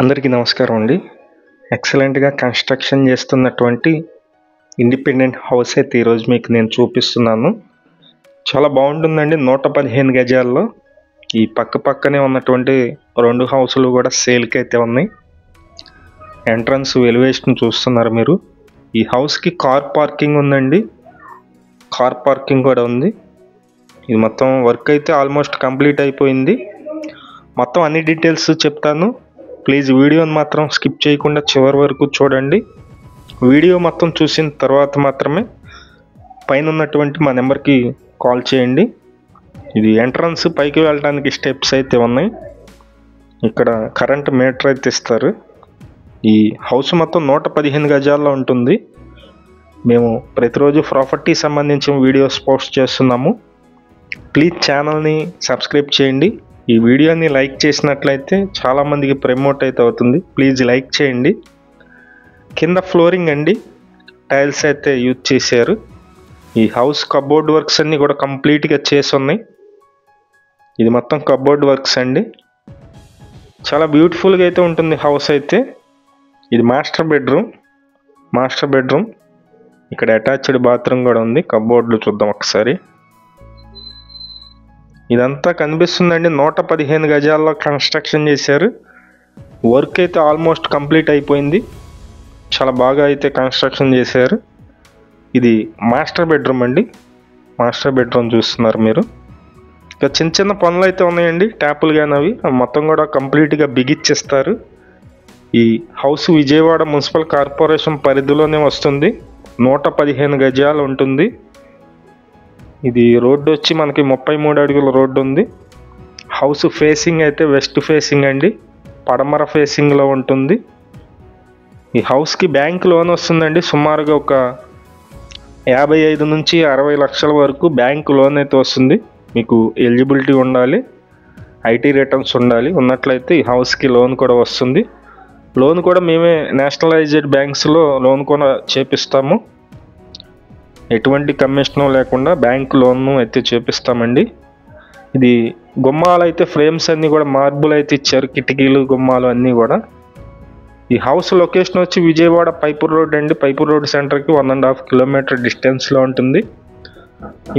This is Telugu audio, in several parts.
అందరికీ నమస్కారం అండి. ఎక్సలెంట్‌గా కన్‌స్ట్రక్షన్ చేస్తున్నటువంటి ఇండిపెండెంట్ హౌస్ అయితే ఈరోజు మీకు నేను చూపిస్తున్నాను. చాలా బాగుంటుందండి. 115 గజాల్లో ఈ పక్కనే ఉన్నటువంటి 2 హౌసులు కూడా సేల్‌కి అయితే ఉన్నాయి. ఎంట్రన్స్ ఎలివేషన్ చూస్తున్నారు మీరు. ఈ హౌస్‌కి కార్ పార్కింగ్ ఉందండి. కార్ పార్కింగ్ కూడా ఉంది. ఇది మొత్తం వర్క్ అయితే ఆల్మోస్ట్ కంప్లీట్ అయిపోయింది. మొత్తం అన్ని డీటెయిల్స్ చెప్తాను. ప్లీజ్ వీడియోని మాత్రం స్కిప్ చేయకుండా చివరి వరకు చూడండి. వీడియో మొత్తం చూసిన తర్వాత మాత్రమే పైన ఉన్నటువంటి మా నెంబర్కి కాల్ చేయండి. ఇది ఎంట్రన్స్ పైకి వెళ్ళడానికి స్టెప్స్ అయితే ఉన్నాయి. ఇక్కడ కరెంట్ మీటర్ అయితే ఇస్తారు. ఈ హౌస్ మొత్తం 115 గజాల్లో ఉంటుంది. మేము ప్రతిరోజు ప్రాపర్టీ సంబంధించిన వీడియోస్ పోస్ట్ చేస్తున్నాము. ప్లీజ్ ఛానల్ని సబ్స్క్రైబ్ చేయండి. ఈ వీడియోని లైక్ చేసినట్లయితే చాలామందికి ప్రమోట్ అయితే అవుతుంది. ప్లీజ్ లైక్ చేయండి. కింద ఫ్లోరింగ్ అండి, టైల్స్ అయితే యూజ్ చేశారు. ఈ హౌస్ కబోర్డ్ వర్క్స్ అన్నీ కూడా కంప్లీట్గా చేసి ఉన్నాయి. ఇది మొత్తం కబోర్డ్ వర్క్స్ అండి. చాలా బ్యూటిఫుల్గా అయితే ఉంటుంది హౌస్ అయితే. ఇది మాస్టర్ బెడ్రూమ్. ఇక్కడ అటాచ్డ్ బాత్రూమ్ కూడా ఉంది. కబోర్డ్లు చూద్దాం ఒకసారి. ఇదంతా కనిపిస్తుందండి. 115 గజాల్లో కన్స్ట్రక్షన్ చేశారు. వర్క్ అయితే ఆల్మోస్ట్ కంప్లీట్ అయిపోయింది. చాలా బాగా అయితే కన్స్ట్రక్షన్ చేశారు. ఇది మాస్టర్ బెడ్రూమ్ అండి. మాస్టర్ బెడ్రూమ్ చూస్తున్నారు మీరు. ఇక చిన్న పనులు అయితే ఉన్నాయండి. ట్యాపులు కానీ అవి మొత్తం కూడా కంప్లీట్గా బిగిచ్చేస్తారు. ఈ హౌస్ విజయవాడ మున్సిపల్ కార్పొరేషన్ పరిధిలోనే వస్తుంది. 115 గజాలు ఉంటుంది. ఇది రోడ్డు వచ్చి మనకి 33 అడుగుల రోడ్డు ఉంది. హౌస్ ఫేసింగ్ అయితే వెస్ట్ ఫేసింగ్ అండి. పడమర ఫేసింగ్లో ఉంటుంది. ఈ హౌస్కి బ్యాంక్ లోన్ వస్తుందండి. సుమారుగా ఒక 55 నుంచి 60 లక్షల వరకు బ్యాంక్ లోన్ అయితే వస్తుంది. మీకు ఎలిజిబిలిటీ ఉండాలి, ఐటీ రిటర్న్స్ ఉండాలి. ఉన్నట్లయితే ఈ హౌస్కి లోన్ కూడా వస్తుంది. లోన్ కూడా మేమే నేషనలైజ్డ్ బ్యాంక్స్లో లోన్ కూడా చేపిస్తాము. ఎటువంటి కమిషన్ లేకుండా బ్యాంక్ లోన్ అయితే చేపిస్తామండి. ఇది గుమ్మాలు అయితే ఫ్రేమ్స్ అన్నీ కూడా మార్బుల్ అయితే ఇచ్చారు. కిటికీలు, గుమ్మాలు అన్నీ కూడా. ఈ హౌస్ లొకేషన్ వచ్చి విజయవాడ పైపూర్ రోడ్ అండి. పైపూర్ రోడ్ సెంటర్కి 1.5 కిలోమీటర్ డిస్టెన్స్లో ఉంటుంది.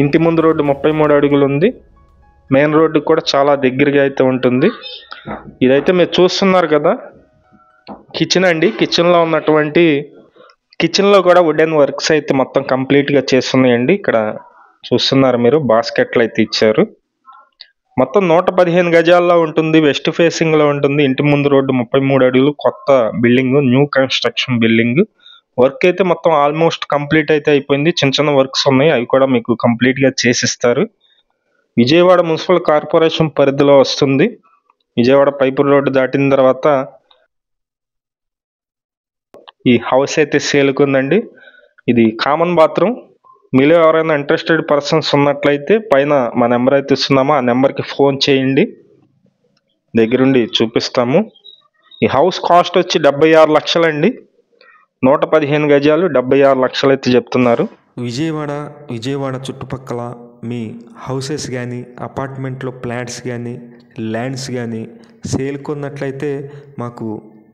ఇంటి ముందు రోడ్డు 33 అడుగులు ఉంది. మెయిన్ రోడ్డు కూడా చాలా దగ్గరగా అయితే ఉంటుంది. ఇదైతే మీరు చూస్తున్నారు కదా, కిచెన్ అండి. కిచెన్లో కూడా వుడెన్ వర్క్స్ అయితే మొత్తం కంప్లీట్గా చేస్తున్నాయండి. ఇక్కడ చూస్తున్నారు మీరు, బాస్కెట్లు అయితే ఇచ్చారు. మొత్తం 115 గజాల్లో ఉంటుంది. వెస్ట్ ఫేసింగ్లో ఉంటుంది. ఇంటి ముందు రోడ్డు 33 అడుగులు. కొత్త building, new construction building. Work అయితే మొత్తం ఆల్మోస్ట్ కంప్లీట్ అయితే అయిపోయింది. చిన్న వర్క్స్ ఉన్నాయి, అవి కూడా మీకు కంప్లీట్గా చేసిస్తారు. విజయవాడ మున్సిపల్ కార్పొరేషన్ పరిధిలో వస్తుంది. విజయవాడ పైపూర్ రోడ్డు దాటిన తర్వాత ఈ హౌస్ అయితే సేల్కి ఉందండి. ఇది కామన్ బాత్రూమ్. మీలో ఎవరైనా ఇంట్రెస్టెడ్ పర్సన్స్ ఉన్నట్లయితే పైన మా నెంబర్ అయితే ఇస్తున్నామో ఆ నెంబర్కి ఫోన్ చేయండి. దగ్గరుండి చూపిస్తాము. ఈ హౌస్ కాస్ట్ వచ్చి 76 లక్షలండి. 115 గజాలు, 76 లక్షలు అయితే చెప్తున్నారు. విజయవాడ చుట్టుపక్కల మీ హౌసెస్ కానీ, అపార్ట్మెంట్లో ఫ్లాట్స్ కానీ, ల్యాండ్స్ కానీ సేల్కి ఉన్నట్లయితే మాకు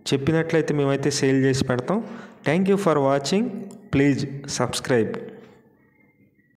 చెప్పినట్లయితే మేమైతే సేల్ చేసి పెడతాం. Thank you for watching. Please subscribe.